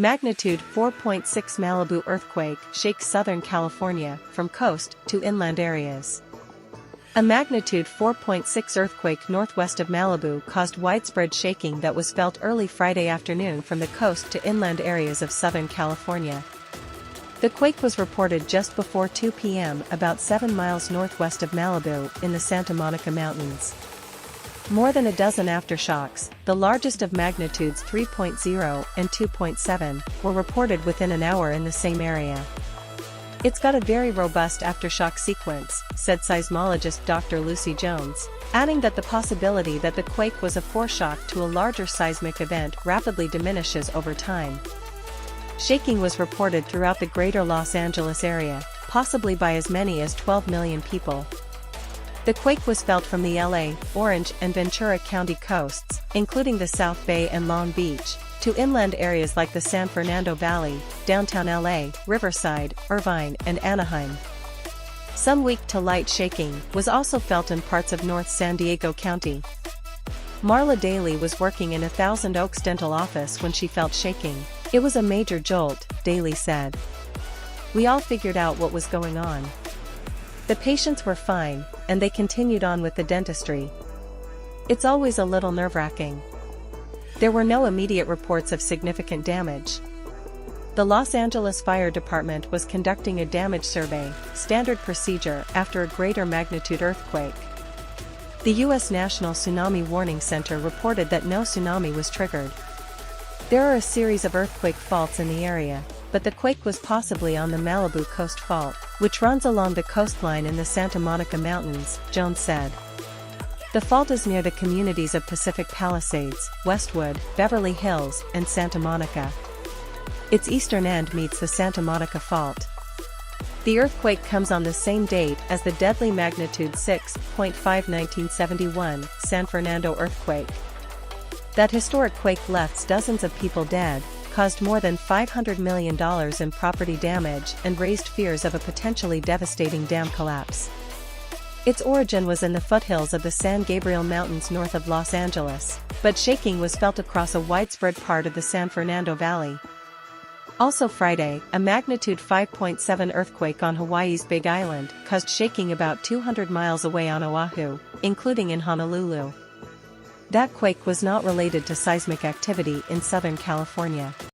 Magnitude 4.6 Malibu earthquake shakes Southern California from coast to inland areas. A magnitude 4.6 earthquake northwest of Malibu caused widespread shaking that was felt early Friday afternoon from the coast to inland areas of Southern California. The quake was reported just before 2 p.m. about 7 miles northwest of Malibu in the Santa Monica Mountains. More than a dozen aftershocks, the largest of magnitudes 3.0 and 2.7, were reported within an hour in the same area. "It's got a very robust aftershock sequence," said seismologist Dr. Lucy Jones, adding that the possibility that the quake was a foreshock to a larger seismic event rapidly diminishes over time. Shaking was reported throughout the greater Los Angeles area, possibly by as many as 12 million people. The quake was felt from the LA, Orange and Ventura County coasts, including the South Bay and Long Beach, to inland areas like the San Fernando Valley, downtown LA, Riverside, Irvine, and Anaheim. Some weak to light shaking was also felt in parts of North San Diego County. Marla Daly was working in a Thousand Oaks dental office when she felt shaking. "It was a major jolt," Daly said. "We all figured out what was going on. The patients were fine, and they continued on with the dentistry. It's always a little nerve-wracking." There were no immediate reports of significant damage. The Los Angeles Fire Department was conducting a damage survey, standard procedure after a greater magnitude earthquake. The U.S. National Tsunami Warning Center reported that no tsunami was triggered. There are a series of earthquake faults in the area, but the quake was possibly on the Malibu Coast Fault, which runs along the coastline in the Santa Monica Mountains, Jones said. The fault is near the communities of Pacific Palisades, Westwood, Beverly Hills, and Santa Monica. Its eastern end meets the Santa Monica Fault. The earthquake comes on the same date as the deadly magnitude 6.5 1971 San Fernando earthquake. That historic quake left dozens of people dead, caused more than $500 million in property damage, and raised fears of a potentially devastating dam collapse. Its origin was in the foothills of the San Gabriel Mountains north of Los Angeles, but shaking was felt across a widespread part of the San Fernando Valley. Also Friday, a magnitude 5.7 earthquake on Hawaii's Big Island caused shaking about 200 miles away on Oahu, including in Honolulu. That quake was not related to seismic activity in Southern California.